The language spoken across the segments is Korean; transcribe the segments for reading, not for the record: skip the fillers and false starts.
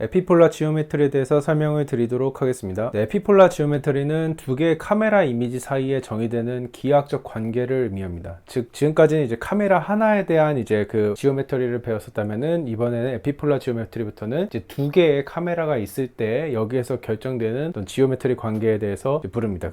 에피폴라 지오메트리에 대해서 설명을 드리도록 하겠습니다. 에피폴라 지오메트리는 두 개의 카메라 이미지 사이에 정의되는 기하학적 관계를 의미합니다. 즉, 지금까지는 이제 카메라 하나에 대한 이제 그 지오메트리를 배웠었다면은, 이번에는 에피폴라 지오메트리부터는 이제 두 개의 카메라가 있을 때 여기에서 결정되는 어떤 지오메트리 관계에 대해서 부릅니다.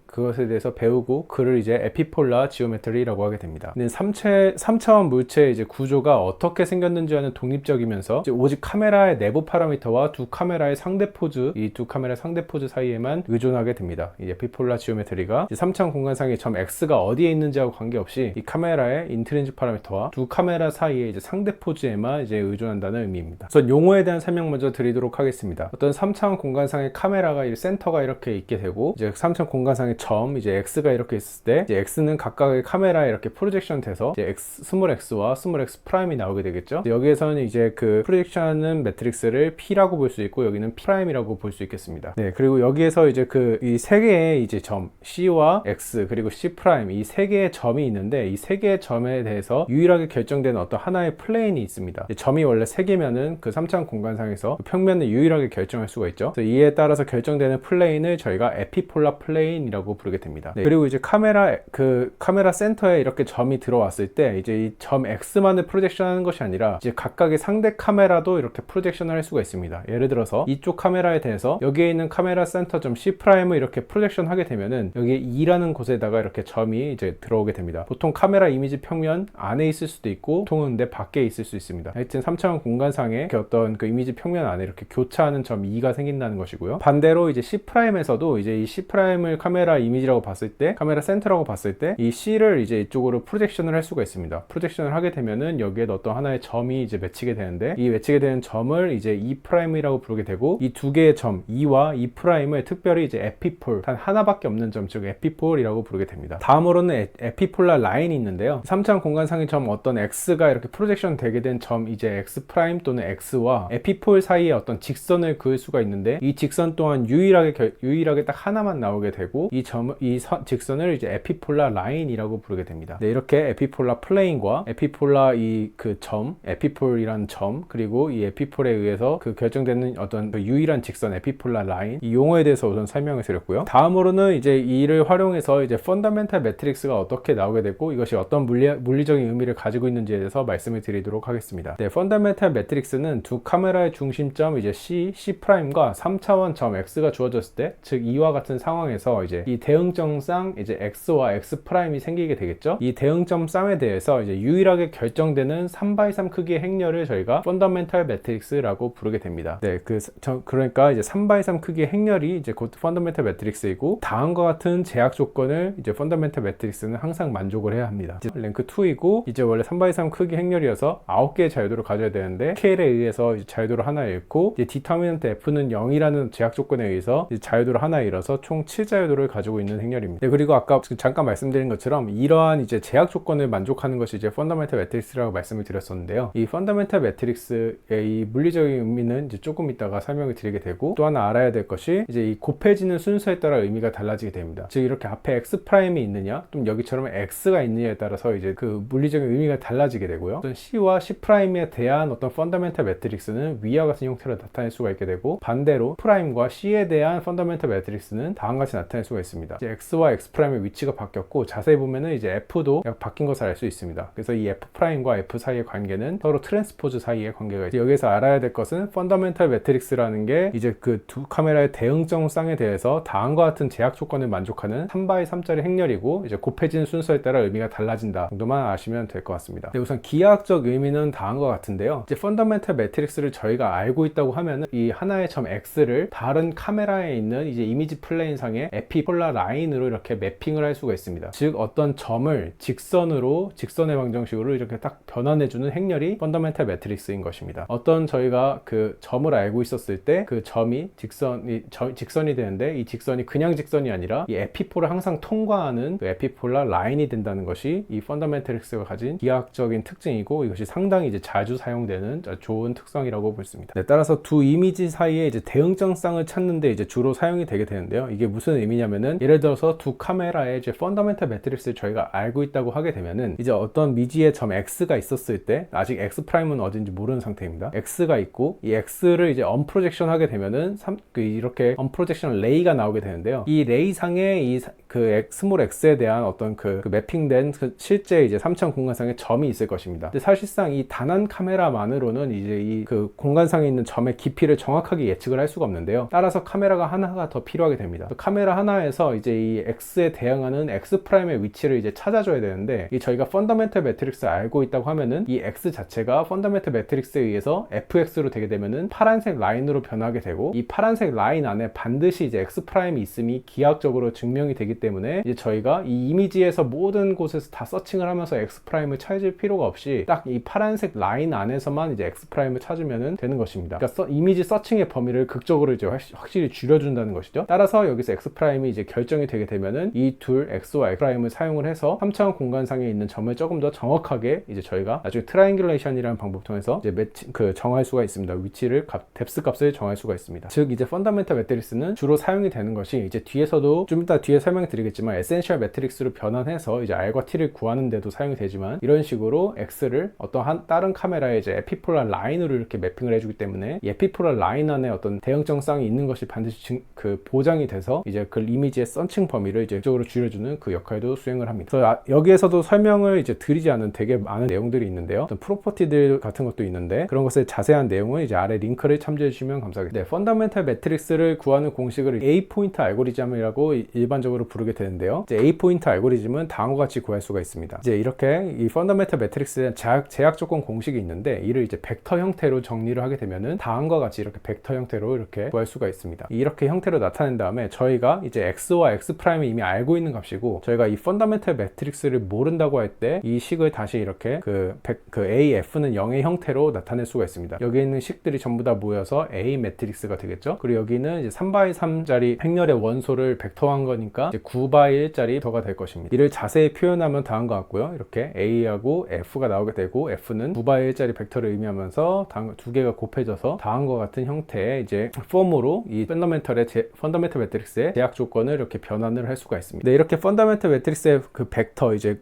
그것에 대해서 배우고 그를 이제 에피폴라 지오메트리라고 하게 됩니다. 3차원 물체의 이제 구조가 어떻게 생겼는지와는 독립적이면서 이제 오직 카메라의 내부 파라미터와 두 카메라의 상대 포즈, 이 두 카메라 상대 포즈 사이에만 의존하게 됩니다. 이 에피폴라 지오메트리가 3차원 공간상의 점 X가 어디에 있는지하고 관계없이 이 카메라의 인트린식 파라미터와 두 카메라 사이의 이제 상대 포즈에만 이제 의존한다는 의미입니다. 우선 용어에 대한 설명 먼저 드리도록 하겠습니다. 어떤 3차원 공간상의 카메라가 센터가 이렇게 있게 되고, 이제 3차원 공간상의 점 이제 X가 이렇게 있을 때, 이제 X는 각각의 카메라에 이렇게 프로젝션 돼서 이제 스몰 x와 스몰 x 프라임이 나오게 되겠죠. 여기에서는 이제 그 프로젝션하는 매트릭스를 P라고 볼 수 있고, 여기는 P'이라고 볼 수 있겠습니다. 네, 그리고 여기에서 이제 이 세 개의 이제 점 C와 X 그리고 C 프라임, 이 세 개의 점이 있는데, 이 세 개의 점에 대해서 유일하게 결정되는 어떤 하나의 플레인이 있습니다. 점이 원래 세 개면은 그 3차원 공간상에서 그 평면을 유일하게 결정할 수가 있죠. 그래서 이에 따라서 결정되는 플레인을 저희가 에피폴라 플레인이라고 부르게 됩니다. 네, 그리고 이제 카메라 센터에 이렇게 점이 들어왔을 때, 이제 이 점 X만을 프로젝션하는 것이 아니라 이제 각각의 상대 카메라도 이렇게 프로젝션을 할 수가 있습니다. 예를 들어서 이쪽 카메라에 대해서 여기에 있는 카메라 센터 점 C'을 이렇게 프로젝션 하게 되면은, 여기에 E라는 곳에다가 이렇게 점이 이제 들어오게 됩니다. 보통 카메라 이미지 평면 안에 있을 수도 있고, 보통은 근데 밖에 있을 수 있습니다. 하여튼 3차원 공간상에 어떤 그 이미지 평면 안에 이렇게 교차하는 점 E가 생긴다는 것이고요. 반대로 이제 C'에서도 이제 이 C'을 카메라 이미지라고 봤을 때, 카메라 센터라고 봤을 때, 이 C를 이제 이쪽으로 프로젝션을 할 수가 있습니다. 프로젝션을 하게 되면은 여기에 어떤 하나의 점이 이제 매치게 되는데, 이 매치게 되는 점을 이제 E'이라고 부르게 되고, 이 두 개의 점 E와 E'을 특별히 이제 에피폴, 단 하나밖에 없는 점, 즉 에피폴이라고 부르게 됩니다. 다음으로는 에피폴라 라인이 있는데요. 3차원 공간상의 점 어떤 X가 이렇게 프로젝션 되게 된 점 이제 X' 또는 X와 에피폴 사이에 어떤 직선을 그을 수가 있는데, 이 직선 또한 유일하게 딱 하나만 나오게 되고, 직선을 이제 에피폴라 라인이라고 부르게 됩니다. 네, 이렇게 에피폴라 플레인과 에피폴라 에피폴이라는 점, 그리고 이 에피폴에 의해서 그 결정되는 어떤 그 유일한 직선 에피폴라 라인, 이 용어에 대해서 우선 설명을 드렸고요. 다음으로는 이제 이를 활용해서 이제 펀더멘탈 매트릭스가 어떻게 나오게 되고, 이것이 어떤 물리적인 의미를 가지고 있는지에 대해서 말씀을 드리도록 하겠습니다. 네, 펀더멘탈 매트릭스는 두 카메라의 중심점 이제 C'과 3차원 점 X가 주어졌을 때, 즉 이와 같은 상황에서 이제 이 대응점상 이제 X와 X'이 생기게 되겠죠. 이 대응점 쌍에 대해서 이제 유일하게 결정되는 3x3 크기의 행렬을 저희가 펀더멘탈 매트릭스라고 부르게 됩니다. 네, 그러니까 이제 3x3 크기의 행렬이 이제 곧 펀더멘탈 매트릭스이고, 다음과 같은 제약 조건을 이제 펀더멘탈 매트릭스는 항상 만족을 해야 합니다. 랭크 2이고, 이제 원래 3x3 크기 행렬이어서 9개의 자유도를 가져야 되는데, 스케일에 의해서 이제 자유도를 하나 잃고, 이제 디터미넌트 F는 0이라는 제약 조건에 의해서 이제 자유도를 하나 잃어서 총 7자유도를 가지고 있는 행렬입니다. 네, 그리고 아까 잠깐 말씀드린 것처럼 이러한 이제 제약 조건을 만족하는 것이 이제 펀더멘탈 매트릭스라고 말씀을 드렸었는데요. 이 펀더멘탈 매트릭스의 이 물리적인 의미는 이제 조금 이따가 설명을 드리게 되고, 또 하나 알아야 될 것이 이제 이 곱해지는 순서에 따라 의미가 달라지게 됩니다. 즉 이렇게 앞에 X'이 있느냐, 또는 여기처럼 X가 있느냐에 따라서 이제 그 물리적인 의미가 달라지게 되고요. 어떤 C와 C'에 대한 어떤 펀더멘탈 매트릭스는 위와 같은 형태로 나타낼 수가 있게 되고, 반대로 프라임과 C에 대한 펀더멘탈 매트릭스는 다음과 같이 나타낼 수가 있습니다. 이제 X와 X'의 위치가 바뀌었고, 자세히 보면은 이제 F도 바뀐 것을 알 수 있습니다. 그래서 이 F'과 F 사이의 관계는 서로 트랜스포즈 사이의 관계가 있죠. 여기서 알아야 될 것은 펀더멘탈 매트릭스라는 게 이제 그 두 카메라의 대응점 쌍에 대해서 다음과 같은 제약 조건을 만족하는 3x3짜리 행렬이고, 이제 곱해지는 순서에 따라 의미가 달라진다 정도만 아시면 될 것 같습니다. 네, 우선 기하학적 의미는 다음과 같은데요. 이제 펀더멘탈 매트릭스를 저희가 알고 있다고 하면은, 이 하나의 점 X를 다른 카메라에 있는 이제 이미지 플레인 상의 에피폴라 라인으로 이렇게 매핑을 할 수가 있습니다. 즉 어떤 점을 직선의 방정식으로 이렇게 딱 변환해주는 행렬이 펀더멘탈 매트릭스인 것입니다. 어떤 저희가 그 점을 알고 있었을 때 그 점이 직선이 되는데, 이 직선이 그냥 직선이 아니라 이 에피폴을 항상 통과하는 그 에피폴라 라인이 된다는 것이 이 펀더멘탈 매트릭스가 가진 기하학적인 특징이고, 이것이 상당히 이제 자주 사용되는 좋은 특성이라고 볼 수 있습니다. 네, 따라서 두 이미지 사이에 이제 대응점 쌍을 찾는데 이제 주로 사용이 되게 되는데요. 이게 무슨 의미냐면은, 예를 들어서 두 카메라의 이제 펀더멘탈 매트릭스를 저희가 알고 있다고 하게 되면은, 이제 어떤 미지의 점 X가 있었을 때, 아직 X'은 어딘지 모르는 상태입니다. X가 있고, 이 이 x를 이제 언프로젝션 하게 되면은 이렇게 언프로젝션 레이가 나오게 되는데요. 이 레이 상에 그 스몰 x에 대한 어떤 그 매핑된 실제 이제 3차원 공간상의 점이 있을 것입니다. 근데 사실상 이 단한 카메라만으로는 이제 이 그 공간상에 있는 점의 깊이를 정확하게 예측을 할 수가 없는데요. 따라서 카메라가 하나가 더 필요하게 됩니다. 카메라 하나에서 이제 이 x에 대응하는 x 프라임의 위치를 이제 찾아줘야 되는데, 이 저희가 펀더멘털 매트릭스를 알고 있다고 하면은 이 x 자체가 펀더멘털 매트릭스에 의해서 fx로 되게 되면은 파란색 라인으로 변하게 되고, 이 파란색 라인 안에 반드시 이제 x 프라임이 있음이 기하학적으로 증명이 되기 때문에 이제 저희가 이 이미지에서 모든 곳에서 다 서칭을 하면서 x 프라임을 찾을 필요가 없이 딱 이 파란색 라인 안에서만 이제 x 프라임을 찾으면 되는 것입니다. 그러니까 이미지 서칭의 범위를 극적으로 이제 확실히 줄여준다는 것이죠. 따라서 여기서 x 프라임이 이제 결정이 되게 되면은 이 둘 x와 x 프라임을 사용을 해서 3차원 공간상에 있는 점을 조금 더 정확하게 이제 저희가 나중에 트라이앵귤레이션이라는 방법 통해서 이제 정할 수가 있습니다. 위치를 뎁스 값을 정할 수가 있습니다. 즉 이제 펀더멘털 매트릭스는 주로 사용이 되는 것이 이제 뒤에서도 좀 이따 뒤에 설명을 드리겠지만 에센셜 매트릭스로 변환해서 이제 R과 T를 구하는 데도 사용이 되지만, 이런 식으로 X를 어떠한 다른 카메라에 이제 에피폴라 라인으로 이렇게 매핑을 해주기 때문에 이 에피폴라 라인 안에 어떤 대응정상이 있는 것이 반드시 보장이 돼서 이제 그 이미지의 서칭 범위를 이제 이쪽으로 줄여주는 그 역할도 수행을 합니다. 그래서 여기에서도 설명을 이제 드리지 않은 되게 많은 내용들이 있는데요. 어떤 프로퍼티들 같은 것도 있는데, 그런 것의 자세한 내용은 이제 아래 링크를 참조해 주시면 감사하겠습니다. 네, 펀더멘털 매트릭스를 구하는 공식을 A 포인트 알고리즘이라고 일반적으로 부르게 되는데요. 이제 A 포인트 알고리즘은 다음과 같이 구할 수가 있습니다. 이제 이렇게 이 펀더멘털 매트릭스에 제약 조건 공식이 있는데, 이를 이제 벡터 형태로 정리를 하게 되면은 다음과 같이 이렇게 벡터 형태로 이렇게 구할 수가 있습니다. 이렇게 형태로 나타낸 다음에 저희가 이제 x와 x 프라임이 이미 알고 있는 값이고, 저희가 이 펀더멘털 매트릭스를 모른다고 할 때 이 식을 다시 이렇게 그 AF는 0의 형태로 나타낼 수가 있습니다. 여기 있는 식들이 전부 다 모여서 A 매트릭스가 되겠죠. 그리고 여기는 이제 3x3짜리 행렬의 원소를 벡터한 거니까 이제 9x1짜리 벡터가 될 것입니다. 이를 자세히 표현하면 다음과 같고요. 이렇게 A하고 F가 나오게 되고, F는 9x1짜리 벡터를 의미하면서 두 개가 곱해져서 다음과 같은 형태의 이제 폼으로 이 펀더멘털 매트릭스의 제약 조건을 이렇게 변환을 할 수가 있습니다. 네, 이렇게 펀더멘털 매트릭스의 그 벡터 이제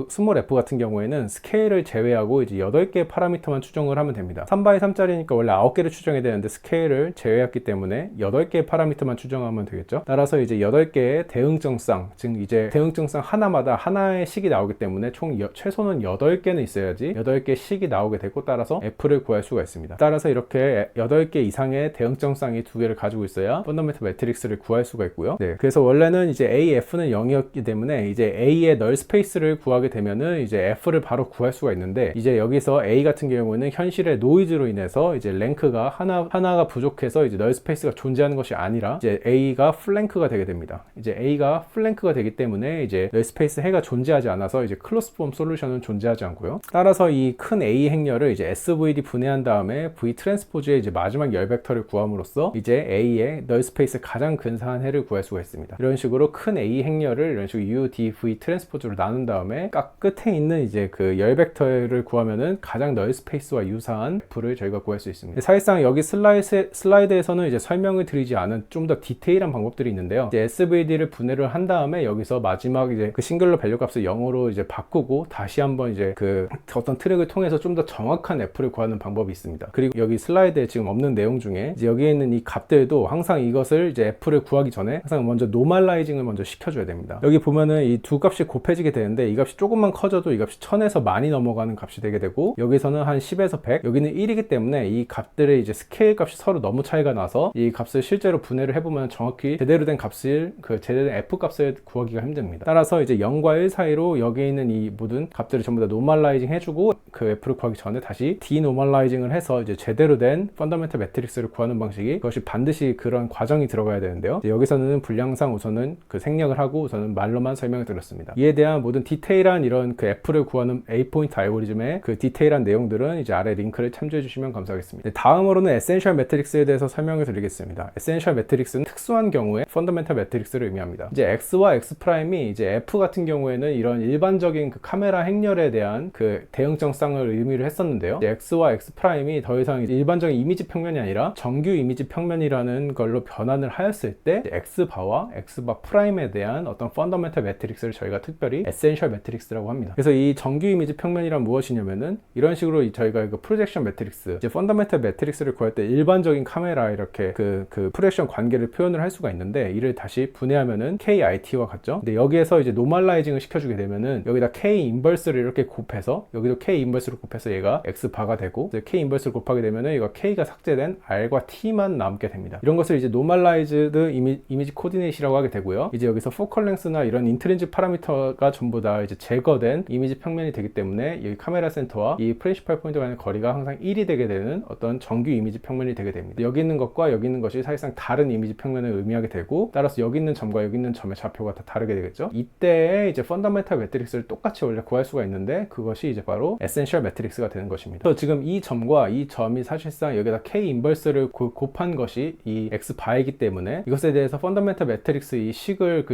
스몰 f 같은 경우에는 스케일을 제외하고 이제 8개의 파라미터만 추정을 하면 됩니다. 3x3짜리니까 원래 9개를 추정해야 되는데 스케일을 제외했기 때문에 8개의 파라미터만 추정하면 되겠죠. 따라서 이제 8개의 대응정상, 즉 이제 대응정상 하나마다 하나의 식이 나오기 때문에 총 최소는 8개는 있어야지 8개의 식이 나오게 되고, 따라서 f를 구할 수가 있습니다. 따라서 이렇게 8개 이상의 대응정상이 2개를 가지고 있어야 펀더멘털 매트릭스를 구할 수가 있고요. 네, 그래서 원래는 이제 AF는 0이었기 때문에 이제 A의 널 스페이스를 구하게 되면은 이제 F를 바로 구할 수가 있는데, 이제 여기서 A 같은 경우는 현실의 노이즈로 인해서 이제 랭크가 하나가 부족해서 이제 널 스페이스가 존재하는 것이 아니라 이제 A가 플랭크가 되게 됩니다. 이제 A가 플랭크가 되기 때문에 이제 널 스페이스 해가 존재하지 않아서 이제 클로스 폼 솔루션은 존재하지 않고요. 따라서 이 큰 A 행렬을 이제 SVD 분해한 다음에 V 트랜스포즈의 이제 마지막 열 벡터를 구함으로써 이제 A의 널 스페이스 가장 근사한 해를 구할 수가 있습니다. 이런 식으로 큰 A 행렬을 이런 식으로 U, D, V 트랜스포즈로 나눈 다음에 각 끝에 있는 이제 그 열 벡터를 구하면은 가장 널 스페이스와 유사한 F를 저희가 구할 수 있습니다. 사실상 여기 슬라이드에서는 이제 설명을 드리지 않은 좀 더 디테일한 방법들이 있는데요. 이제 SVD를 분해를 한 다음에 여기서 마지막 이제 그 싱글러 밸류 값을 0으로 이제 바꾸고 다시 한번 이제 그 어떤 트랙을 통해서 좀 더 정확한 F를 구하는 방법이 있습니다. 그리고 여기 슬라이드에 지금 없는 내용 중에 이제 여기에 있는 이 값들도 항상 이것을 이제 F를 구하기 전에 항상 먼저 노멀라이징을 먼저 시켜줘야 됩니다. 여기 보면은 이 두 값이 곱해지게 되는데, 이 값이 조금만 커져도 이 값이 1000에서 많이 넘어가는 값이 되게 되고, 여기서는 한 10에서 100, 여기는 1이기 때문에 이 값들의 이제 스케일 값이 서로 너무 차이가 나서 이 값을 실제로 분해를 해보면 정확히 제대로 된 값을 제대로 된 F 값을 구하기가 힘듭니다. 따라서 이제 0과 1 사이로 여기에 있는 이 모든 값들을 전부 다 노멀라이징 해주고 그 F를 구하기 전에 다시 디노멀라이징을 해서 이제 제대로 된 펀더멘털 매트릭스를 구하는 방식이, 그것이 반드시 그런 과정이 들어가야 되는데요. 여기서는 분량상 우선은 그 생략을 하고 우선은 말로만 설명을 드렸습니다. 이에 대한 모든 디테일한 이런 그 F를 구하는 A 포인트 알고리즘의 그 디테일한 내용들은 이제 아래 링크를 참조해 주시면 감사하겠습니다. 네, 다음으로는 에센셜 매트릭스에 대해서 설명을 드리겠습니다. 에센셜 매트릭스는 특수한 경우에 펀더멘털 매트릭스를 의미합니다. 이제 X와 X 프라임이 이제 F 같은 경우에는 이런 일반적인 그 카메라 행렬에 대한 그 대응정상을 의미를 했었는데요. X와 X 프라임이 더 이상 일반적인 이미지 평면이 아니라 정규 이미지 평면이라는 걸로 변환을 하였을 때 X바와 X바 프라임에 대한 어떤 펀더멘털 매트릭스를 저희가 특별히 에센셜 매트릭스라고 합니다. 그래서 이 정규 이미지 평면이란 무엇이냐면은 이런 식으로 저희가 그 프로젝션 매트릭스, 이제 펀더멘털 매트릭스를 구할 때 일반적인 카메라 이렇게 그 프로젝션 관계를 표현을 할 수가 있는데, 이를 다시 분해하면은 KIT와 같죠. 근데 여기에서 이제 노멀라이징을 시켜주게 되면은 여기다 K 인버스를 이렇게 곱해서, 여기도 K 인버스를 곱해서 얘가 X바가 되고, K 인버스를 곱하게 되면은 이거 K가 삭제된 R과 T만 남게 됩니다. 이런 것을 이제 노멀라이즈드 이미지 코디네이트라고 하게 되고요. 이제 여기서 포컬 랭스나 이런 인트린직 파라미터가 전부 다 이제 제거된 이미지 평면이 되기 때문에 여기 카메라 센터와 이 프린시팔 포인트 간의 거리가 항상 1이 되게 되는 어떤 정규 이미지 평면이 되게 됩니다. 여기 있는 것과 여기 있는 것이 사실상 다른 이미지 평면을 의미하게 되고, 따라서 여기 있는 점과 여기 있는 점의 좌표가 다 다르게 되겠죠. 이때에 이제 펀더멘털 매트릭스를 똑같이 원래 구할 수가 있는데, 그것이 이제 바로 에센셜 매트릭스가 되는 것입니다. 그래서 지금 이 점과 이 점이 사실상 여기다 K 인버스를 곱한 것이 이 X 바이기 때문에 이것에 대해서 펀더멘털 매트릭스 이 식을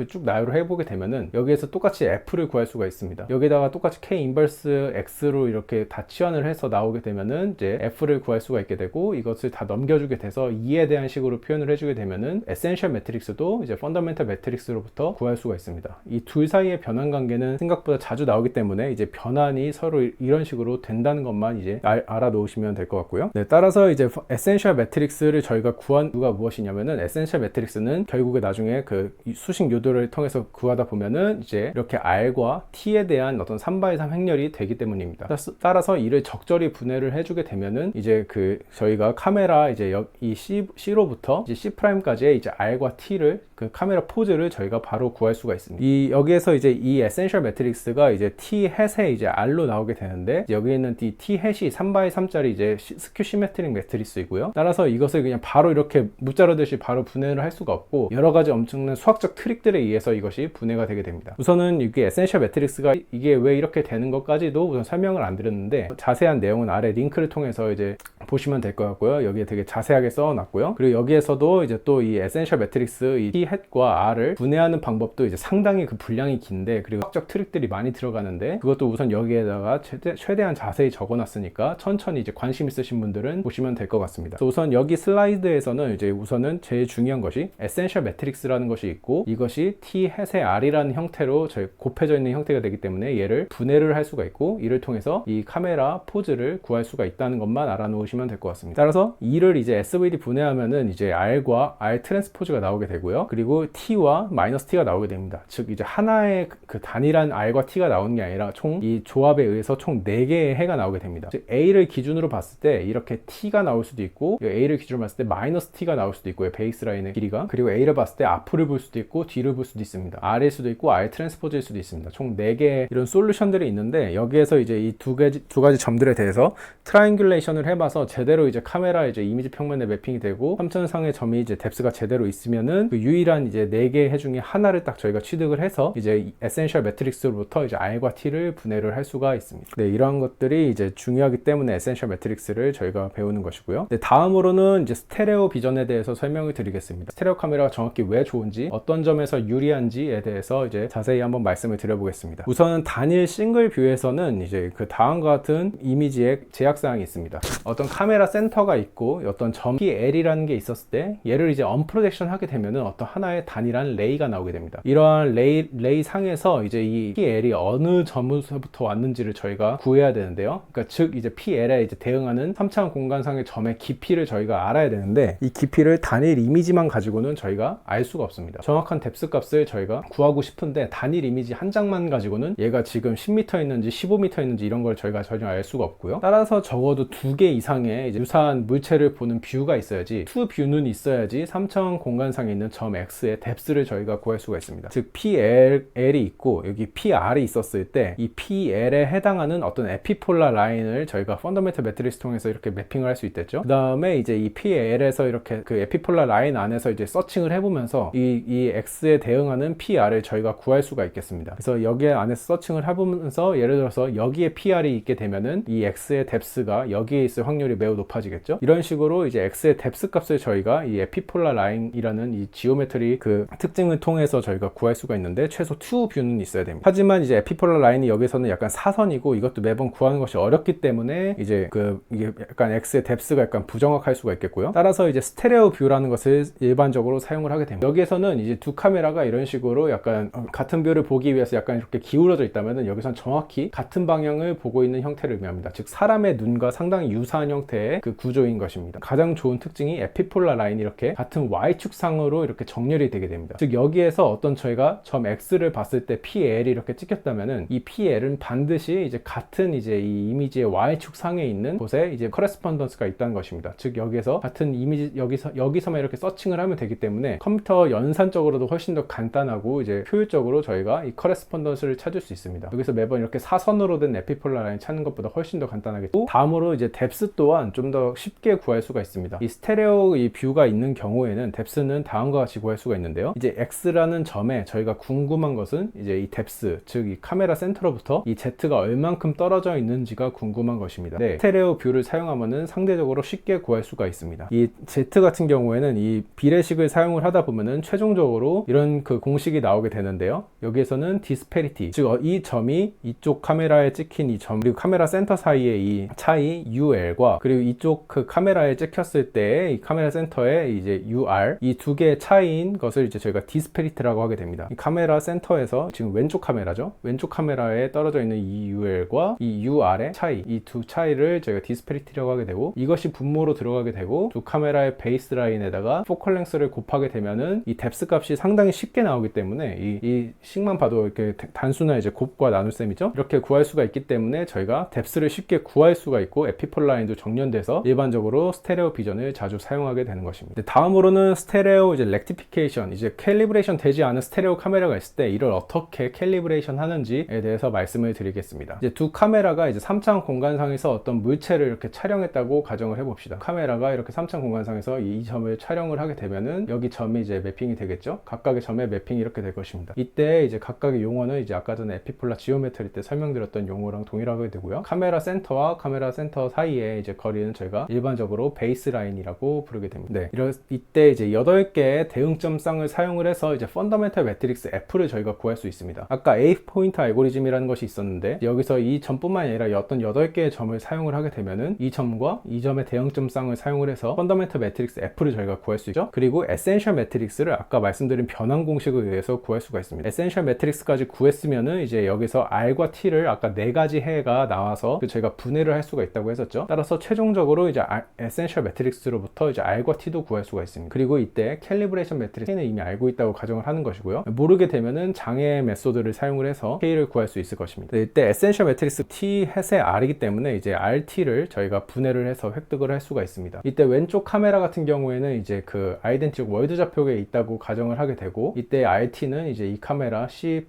쭉 나열을 해보게 되면은 여기에서 똑같이 F를 구할 수가 있습니다. 여기다가 똑같이 K 인버스 X로 이렇게 다 치환을 해서 나오게 되면은 이제 F를 구할 수가 있게 되고, 이것을 다 넘겨주게 돼서 2에 대한 식으로 표현을 해주게 되면은 에센셜 매트릭스도 이제 펀더멘털 매트릭스로부터 구할 수가 있습니다. 이 둘 사이의 변환 관계는 생각보다 자주 나오기 때문에 이제 변환이 서로 이런 식으로 된다는 것만 이제 알아놓으시면 될 것 같고요. 네, 따라서 이제 에센셜 매트릭스를 저희가 구한 이유가 무엇이냐면은, 에센셜 매트릭스는 결국에 나중에 그 수식 요도를 통해서 구하다 보면은 이제 이렇게 R과 T에 대한 어떤 3/3 행렬이 되기 때문입니다. 따라서 이를 적절히 분해를 해주게 되면은 이제 그 저희가 카메라 이제 이 C로부터 이제 C'까지의 이제 R과 T를 그 카메라 포즈를 저희가 바로 구할 수가 있습니다. 여기에서 이제 이 에센셜 매트릭스가 이제 T 햇에 이제 R로 나오게 되는데, 여기 있는 이 T 햇이 3/3짜리 이제 스큐 시메트릭 매트릭스이고요. 따라서 이것을 그냥 바로 이렇게 무자르듯이 바로 분해를 할 수가 없고, 여러 가지 엄청난 수학적 트릭들에 의해서 이것이 분해가 되게 됩니다. 우선은 이게 에센셜 매트릭스가 이게 왜 이렇게 되는 것까지도 우선 설명을 안 드렸는데, 자세한 내용은 아래 링크를 통해서 이제 보시면 될 것 같고요. 여기에 되게 자세하게 써놨고요. 그리고 여기에서도 이제 또 이 에센셜 매트릭스 이 T 햇과 R을 분해하는 방법도 이제 상당히 그 분량이 긴데, 그리고 수학적 트릭들이 많이 들어가는데, 그것도 우선 여기에다가 최대한 자세히 적어놨으니까 천천히 이제 관심 있으신 분들은 보시면 될 것 같습니다. 그래서 우선 여기 슬라이드에서는 이제 우선은 제일 중요한 것이 에센셜 매트릭스라는 것이 있고, 이것이 T 햇의 R이라는 형태로 저희 곱해져 있는 형태가 되기 때문에 얘를 분해를 할 수가 있고, 이를 통해서 이 카메라 포즈를 구할 수가 있다는 것만 알아놓으시면 될 것 같습니다. 따라서 이를 이제 SVD 분해하면은 이제 R과 R 트랜스포즈가 나오게 되고요. 그리고 T와 마이너스 T가 나오게 됩니다. 즉 이제 하나의 그 단일한 R과 T가 나오는 게 아니라 총 이 조합에 의해서 총 4개의 해가 나오게 됩니다. 즉 A를 기준으로 봤을 때 이렇게 T가 나올 수도 있고, A를 기준으로 봤을 때 마이너스 T가 나올 수도 있고요. 베이스 라인의 길이가. 그리고 A를 봤을 때 앞을 볼 수도 있고 뒤를 볼 수도 있습니다. R일 수도 있고 R 트랜스포즈일 수도 있습니다. 총 4개의 이런 솔루션들이 있는데, 여기에서 이제 이 두 가지 점들에 대해서 트라이앵귤레이션을 해봐서 제대로 이제 카메라 이제 이미지 평면에 매핑이 되고 3차원상의 점이 이제 뎁스가 제대로 있으면은 그 유일한 이제 4개의 해 중에 하나를 딱 저희가 취득을 해서 이제 에센셜 매트릭스로부터 이제 R과 T를 분해를 할 수가 있습니다. 네, 이러한 것들이 이제 중요하기 때문에 에센셜 매트릭스를 저희가 배우는 것이고요. 네, 다음으로는 이제 스테레오 비전에 대해서 설명을 드리겠습니다. 스테레오 카메라가 정확히 왜 좋은지, 어떤 점에서 유리한지에 대해서 이제 자세히 한번 말씀을 드려보겠습니다. 우선은 단일 싱글 뷰에서는 이제 그 다음과 같은 이미지의 제약사항이 있습니다. 어떤 카메라 센터가 있고 어떤 점 PL이라는 게 있었을 때 얘를 이제 언프로젝션 하게 되면은 어떤 하나의 단일한 레이가 나오게 됩니다. 이러한 레이 상에서 이제 이 PL이 어느 점에서부터 왔는지를 저희가 구해야 되는데요. 그러니까 즉 이제 PL에 이제 대응하는 3차원 공간상의 점의 깊이를 저희가 알아야 되는데, 이 깊이를 단일 이미지만 가지고는 저희가 알 수가 없습니다. 정확한 뎁스 값을 저희가 구하고 싶은데 단일 이미지 한 장만 가지고는 얘가 지금 10m 있는지 15m 있는지 이런 걸 저희가 전혀 알 수가 없고요. 따라서 적어도 2개 이상의 이제 유사한 물체를 보는 뷰가 있어야지, 2뷰는 있어야지 3차원 공간상에 있는 점 X의 뎁스를 저희가 구할 수가 있습니다. 즉 PL이 있고 여기 PR이 있었을 때 이 PL에 해당하는 어떤 에피폴라 라인을 저희가 펀더멘털 매트릭스 통해서 이렇게 매핑을 할 수 있댔죠. 그 다음에 이제 이 PL에서 이렇게 그 에피폴라 라인 안에서 이제 서칭을 해보면서 이 X에 대응하는 PR을 저희가 구할 수가 있겠습니다. 그래서 여기에 안에서 서칭을 해보면서 예를 들어서 여기에 PR이 있게 되면은 이 X의 뎁스가 여기에 있을 확률이 매우 높아지겠죠. 이런 식으로 이제 X의 뎁스 값을 저희가 이 에피폴라 라인이라는 이 지오메트리 그 그 특징을 통해서 저희가 구할 수가 있는데 최소 2 뷰는 있어야 됩니다. 하지만 이제 에피폴라 라인이 여기서는 약간 사선이고 이것도 매번 구하는 것이 어렵기 때문에 이제 이게 약간 X의 뎁스가 약간 부정확할 수가 있겠고요. 따라서 이제 스테레오 뷰라는 것을 일반적으로 사용을 하게 됩니다. 여기에서는 이제 두 카메라가 이런 식으로 약간 같은 뷰를 보기 위해서 약간 이렇게 기울어져 있다면은 여기선 정확히 같은 방향을 보고 있는 형태를 의미합니다. 즉 사람의 눈과 상당히 유사한 형태의 그 구조인 것입니다. 가장 좋은 특징이 에피폴라 라인이 이렇게 같은 Y축상으로 이렇게 정렬이 되게 됩니다. 즉 여기에서 어떤 저희가 점 X를 봤을 때 PL이 이렇게 찍혔다면은 이 PL은 반드시 이제 같은 이제 이 이미지의 Y축상에 있는 곳에 이제 커레스폰던스가 있다는 것입니다. 즉 여기에서 같은 이미지 여기서만 이렇게 서칭을 하면 되기 때문에 컴퓨터 연산적으로도 훨씬 더 간단하고 이제 효율적으로 저희가 이 커레스폰던스를 찾을 수 있습니다. 여기서 매번 이렇게 사선으로 된 에피폴라 라인 찾는 것보다 훨씬 더 간단하겠고, 다음으로 이제 뎁스 또한 좀 더 쉽게 구할 수가 있습니다. 이 스테레오 이 뷰가 있는 경우에는 뎁스는 다음과 같이 구할 수가 있는데요. 이제 X라는 점에 저희가 궁금한 것은 이제 이 뎁스, 즉 이 카메라 센터로부터 이 Z가 얼만큼 떨어져 있는지가 궁금한 것입니다. 네, 스테레오 뷰를 사용하면은 상대적으로 쉽게 구할 수가 있습니다. 이 Z 같은 경우에는 이 비례식을 사용을 하다 보면은 최종적으로 이런 그 공식이 나오게 되는데요. 여기에서는 디스페리티, 즉 이 점이 이쪽 카메라에 찍힌 이 점 그리고 카메라 센터 사이의 이 차이 UL과 그리고 이쪽 그 카메라에 찍혔을 때 이 카메라 센터에 이제 UR, 이 두 개의 차이인 것을 이제 저희가 디스페리티라고 하게 됩니다. 이 카메라 센터에서 지금 왼쪽 카메라죠. 왼쪽 카메라에 떨어져 있는 이 UL과 이 UR의 차이, 이 두 차이를 저희가 디스페리티라고 하게 되고, 이것이 분모로 들어가게 되고 두 카메라의 베이스 라인에다가 포컬 랭스를 곱하게 되면은 이 뎁스 값이 상당히 쉽게 나오기 때문에 이 식만 봐도 이렇게 단순한 이제 곱과 나눗셈이죠. 이렇게 구할 수가 있기 때문에 저희가 뎁스를 쉽게 구할 수가 있고 에피폴 라인도 정렬돼서 일반적으로 스테레오 비전을 자주 사용하게 되는 것입니다. 다음으로는 스테레오 이제 렉티피케이션, 이제 캘리브레이션 되지 않은 스테레오 카메라가 있을 때 이를 어떻게 캘리브레이션 하는지에 대해서 말씀을 드리겠습니다. 이제 두 카메라가 이제 3차원 공간상에서 어떤 물체를 이렇게 촬영했다고 가정을 해봅시다. 카메라가 이렇게 3차원 공간상에서 이 점을 촬영을 하게 되면은 여기 점이 이제 매핑이 되겠죠. 각각의 점에 매핑이 이렇게 될 것입니다. 이때 이제 각각의 용어는 이제 아까 전에 에피폴라 지오메트리 때 설명드렸던 용어랑 동일하게 되고요. 카메라 센터와 카메라 센터 사이에 이제 거리는 저희가 일반적으로 베이스 라인이라고 부르게 됩니다. 네, 이때 이제 8개의 대응점 쌍을 사용을 해서 이제 펀더멘털 매트릭스 F를 저희가 구할 수 있습니다. 아까 A 포인트 알고리즘이라는 것이 있었는데 여기서 이 점뿐만 아니라 어떤 8개의 점을 사용을 하게 되면은 이 점과 이 점의 대응점 쌍을 사용을 해서 펀더멘털 매트릭스 F를 저희가 구할 수 있죠. 그리고 에센셜 매트릭스를 아까 말씀드린 변환 공식에 의해서 구할 수가 있습니다. 에센셜 매트릭스까지 구했으면은 이제 여기서 R과 T를 아까 4가지 해가 나와서 저희가 분해를 할 수가 있다고 했었죠. 따라서 최종적으로 이제 에센셜 매트릭스로부터 이제 R과 T도 구할 수가 있습니다. 그리고 이때 캘리브레이션 매트릭스는 이미 알고 있다고 가정을 하는 것이고요. 모르게 되면은 장애 메소드를 사용을 해서 K를 구할 수 있을 것입니다. 이때 에센셜 매트릭스 T 햇의 R이기 때문에 이제 RT를 저희가 분해를 해서 획득을 할 수가 있습니다. 이때 왼쪽 카메라 같은 경우에는 이제 그 아이덴티티 월드 좌표계에 있다고 가정을 하게 되고, 이때 RT는 이제 이 카메라 C'의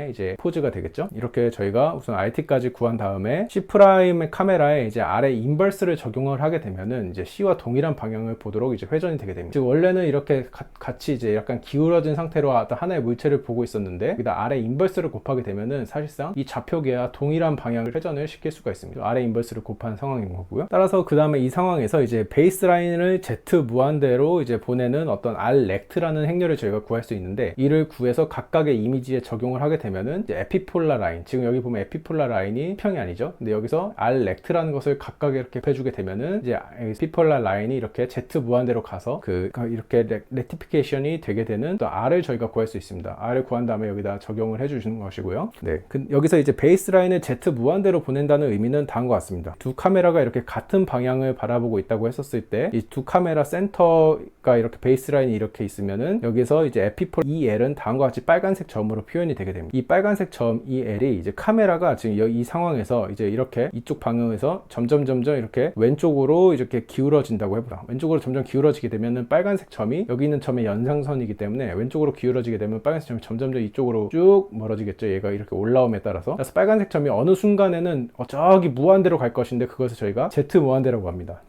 이제 포즈가 되겠죠. 이렇게 저희가 우선 RT까지 구한 다음에 C'의 카메라에 이제 아래 인버스를 적용을 하게 되면은 이제 C와 동일한 방향을 보도록 이제 회전이 되게 됩니다. 즉 원래는 이렇게 같이 이제 약간 기울어진 상태로 어떤 하나의 물체를 보고 있었는데 여기다 아래 인버스를 곱하게 되면은 사실상 이 좌표계와 동일한 방향을 회전을 시킬 수가 있습니다. 아래 인버스를 곱한 상황인 거고요. 따라서 그 다음에 이 상황에서 이제 베이스 라인을 Z 무한대로 이제 보내는 어떤 R 렉트라는 행렬을 저희가 구할 수 있는데, 이를 구해서 각각의 이미지에 적용을 하게 되면은 이제 에피폴라 라인, 지금 여기 보면 에피폴라 라인이 평이 아니죠. 근데 여기서 R 렉트라는 것을 각각 이렇게 해주게 되면은 이제 에피폴라 라인이 이렇게 Z 무한대로 가서 이렇게 렉티피케이션이 되게 되는 또 R을 저희가 구할 수 있습니다. R을 구한 다음에 여기다 적용을 해주시는 것이고요. 네, 여기서 이제 베이스 라인을 Z 무한대로 보낸다는 의미는 다음과 같습니다. 두 카메라가 이렇게 같은 방향을 바라보고 있다고 했었을 때 이 두 카메라 센터가 이렇게 베이스 라인이 이렇게 있으면은 여기서 이제 에피폴 EL은 다음과 같이 빨간색 점으로 표현이 되게 됩니다. 이 빨간색 점 EL이 이제 카메라가 지금 이 상황에서 이제 이렇게 이쪽 방향에서 점점 이렇게 왼쪽으로 이렇게 기울어진다고 해보라. 왼쪽으로 점점 기울어지게 되면은 빨간색 점이 여기 있는 점의 연상선이기 때문에 왼쪽으로 기울어지게 되면 빨간색 점이 점점 이쪽으로 쭉 멀어지겠죠. 얘가 이렇게 올라옴에 따라서. 그래서 빨간색 점이 어느 순간에는 저기 무한대로 갈 것인데 그것을 저희가 Z 무한대라고 합니다.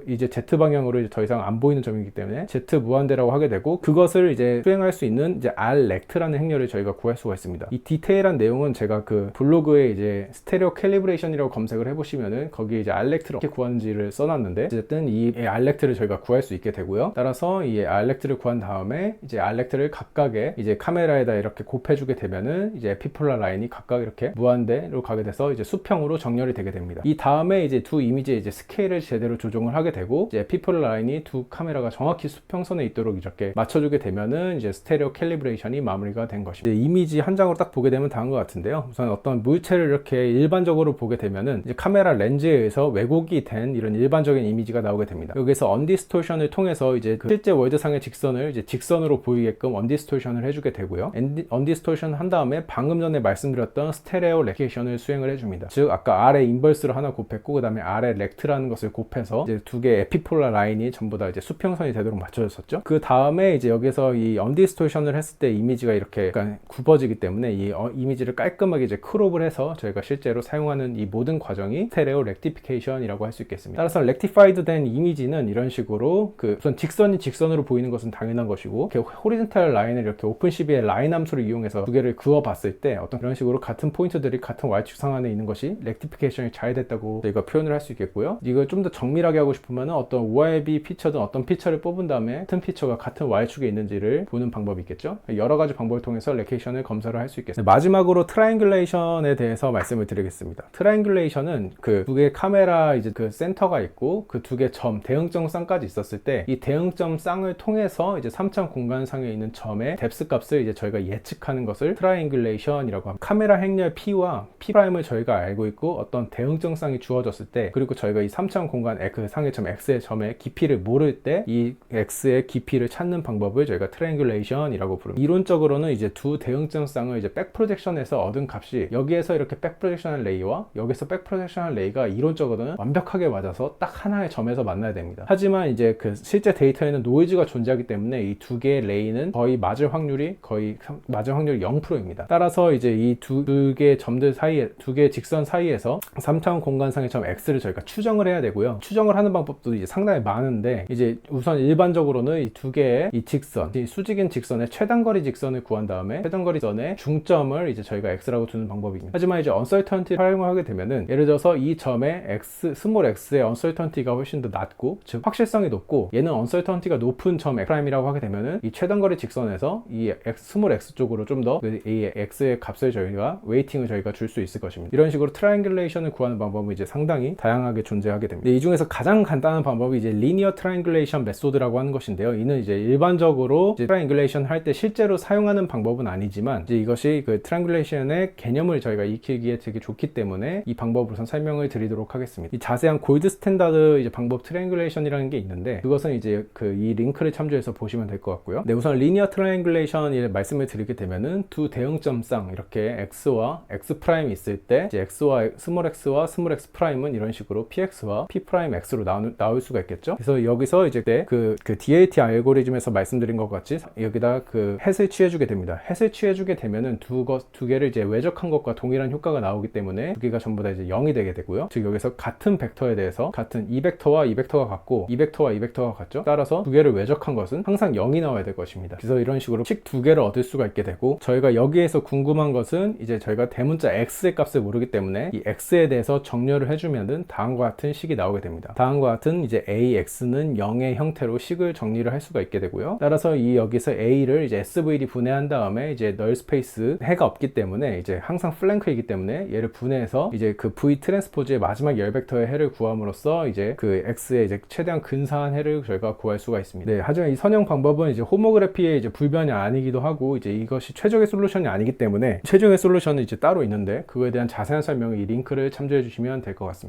이제 Z 방향으로 이제 더 이상 안 보이는 점이기 때문에 Z 무한대라고 하게 되고, 그것을 이제 수행할 수 있는 이제 R 렉트라는 행렬을 저희가 구할 수가 있습니다. 이 디테일한 내용은 제가 그 블로그에 이제 스테레오 캘리브레이션이라고 검색을 해보시면은 거기에 이제 R 렉트를 어떻게 구하는지를 써놨는데, 어쨌든 이 R 렉트를 저희가 구할 수 있게 되고요. 따라서 이 R 렉트를 구한 다음에 이제 알렉트를 각각의 이제 카메라에다 이렇게 곱해주게 되면은 이제 에피폴라 라인이 각각 이렇게 무한대로 가게 돼서 이제 수평으로 정렬이 되게 됩니다. 이 다음에 이제 두 이미지의 이제 스케일을 제대로 조정을 하게 되고 이제 에피폴라 라인이 두 카메라가 정확히 수평선에 있도록 이렇게 맞춰주게 되면은 이제 스테레오 캘리브레이션이 마무리가 된 것입니다. 이미지 한 장으로 딱 보게 되면 다음과 같은데요. 우선 어떤 물체를 이렇게 일반적으로 보게 되면은 이제 카메라 렌즈에 의해서 왜곡이 된 이런 일반적인 이미지가 나오게 됩니다. 여기서 언디스토션을 통해서 이제 그 실제 월드상의 직선을 이제 직선으로 보이게끔 언디스토션을 해주게 되고요. 언디스토션 한 다음에 방금 전에 말씀드렸던 스테레오 레케이션을 수행을 해줍니다. 즉 아까 아래 인버스를 하나 곱했고 그 다음에 아래 렉트라는 것을 곱해서 이제 두 개의 에피폴라 라인이 전부 다 이제 수평선이 되도록 맞춰졌었죠. 그 다음에 이제 여기서 이 언디스토션을 했을 때 이미지가 이렇게 약간 굽어지기 때문에 이 이미지를 깔끔하게 이제 크롭을 해서 저희가 실제로 사용하는 이 모든 과정이 스테레오 렉티피케이션이라고 할 수 있겠습니다. 따라서 렉티파이드 된 이미지는 이런 식으로 그 우선 직선이 직선으로 보이는 것은 당연한 것이고 이렇게 호리존탈 라인을 이렇게 오픈CV의 라인 함수를 이용해서 두 개를 그어 봤을 때 어떤 이런 식으로 같은 포인트들이 같은 Y축상 안에 있는 것이 렉티피케이션이 잘 됐다고 저희가 표현을 할 수 있겠고요. 이걸 좀 더 정밀하게 하고 싶으면 어떤 OIB 피처든 어떤 피처를 뽑은 다음에 같은 피처가 같은 Y축에 있는지를 보는 방법이 있겠죠. 여러 가지 방법을 통해서 렉케이션을 검사를 할 수 있겠습니다. 마지막으로 트라이앵귤레이션에 대해서 말씀을 드리겠습니다. 트라이앵귤레이션은 그 두 개의 카메라 이제 그 센터가 있고 그 두 개 점 대응점 쌍까지 있었을 때 이 대응점 쌍을 통해서 이제 3차 공간상에 있는 점의 뎁스 값을 이제 저희가 예측하는 것을 트라이앵귤레이션이라고 합니다. 카메라 행렬 P와 P'을 저희가 알고 있고 어떤 대응점 쌍이 주어졌을 때 그리고 저희가 이 3차 공간 그 상의 점 X의 점의 깊이를 모를 때 이 X의 깊이를 찾는 방법을 저희가 트라이앵귤레이션이라고 부릅니다. 이론적으로는 이제 두 대응점 쌍을 이제 백 프로젝션에서 얻은 값이 여기에서 이렇게 백 프로젝션한 레이와 여기서 백 프로젝션한 레이가 이론적으로는 완벽하게 맞아서 딱 하나의 점에서 만나야 됩니다. 하지만 이제 그 실제 데이터에는 노이즈가 존재하기 때문에 이 두 개의 레이는 거의 맞을 확률이 0%입니다. 따라서 이제 이 두 개의 점들 사이에 두 개의 직선 사이에서 3차원 공간상의 점 X를 저희가 추정을 해야 되고요. 추정을 하는 방법도 이제 상당히 많은데 이제 우선 일반적으로는 이 두 개의 이 직선, 이 수직인 직선의 최단거리 직선을 구한 다음에 최단거리 직선의 중점을 이제 저희가 X라고 두는 방법입니다. 하지만 이제 언설턴티를 활용을 하게 되면은 예를 들어서 이 점의 스몰 x의 언설턴티가 훨씬 더 낮고 즉 확실성이 높고 얘는 언설턴티가 높은 점 X'이라고 하게 되면은 이 최단거리 직선에서 이 스몰 x 쪽으로 좀 더 이 x의 값을 저희가 웨이팅을 저희가 줄 수 있을 것입니다. 이런 식으로 트라이앵귤레이션을 구하는 방법은 이제 상당히 다양하게 존재하게 됩니다. 이 중에서 가장 간단한 방법이 이제 리니어 트라이앵귤레이션 메소드라고 하는 것인데요. 이는 이제 일반적으로 이제 트라이앵귤레이션 할 때 실제로 사용하는 방법은 아니지만 이제 이것이 그 트라이앵귤레이션의 개념을 저희가 익히기에 되게 좋기 때문에 이 방법을 우선 설명을 드리도록 하겠습니다. 이 자세한 골드 스탠다드 이제 방법 트라이앵귤레이션이라는 게 있는데 그것은 이제 그 이 링크를 참조해서 보시면 될 것 같고요. 네, 우선 리니어 트라이앵귤레이션 말씀을 드리게 되면은 두 대응점 쌍 이렇게 x와 x 프라임이 있을 때 이제 x와 스몰 x 프라임은 이런 식으로 px와 p 프라임 x로 나올 수가 있겠죠. 그래서 여기서 이제 그 DAT 알고리즘에서 말씀드린 것 같이 여기다 그 햇을 취해주게 됩니다. 햇을 취해주게 되면은 두 개를 이제 외적한 것과 동일한 효과가 나오기 때문에 두 개가 전부 다 이제 0이 되게 되고요. 즉 여기서 같은 벡터에 대해서 같은 이 벡터와 이 벡터가 같고 이 벡터와 이 벡터가 같죠. 따라서 두 개를 외적한 것은 항상 0이 나와야 될 것입니다. 그래서 이런 식으로 식 두 개를 얻을 수가 있게 되고 저희가 여기에서 궁금한 것은 이제 저희가 대문자 x의 값을 모르기 때문에 이 x에 대해서 정렬을 해주면은 다음과 같은 식이 나오게 됩니다. 다음과 같은 이제 ax는 0의 형태로 식을 정리를 할 수가 있게 되고요. 따라서 이 여기서 a를 이제 svd 분해한 다음에 이제 널 스페이스 해가 없기 때문에 이제 항상 플랭크이기 때문에 얘를 분해해서 이제 그 v 트랜스포즈의 마지막 열 벡터의 해를 구함으로써 이제 그 x의 이제 최대한 근사한 해를 저희가 구할 수가 있습니다. 네, 하지만 이 선형 방법은 이제 호모그래피의 이제 불변이 아니기도 하고 이제 이것이 최적의 솔루션이 아니기 때문에 최종의 솔루션은 이제 따로 있는데 그거에 대한 자세한 설명은 이 링크를 참조해 주시면 될 것 같습니다.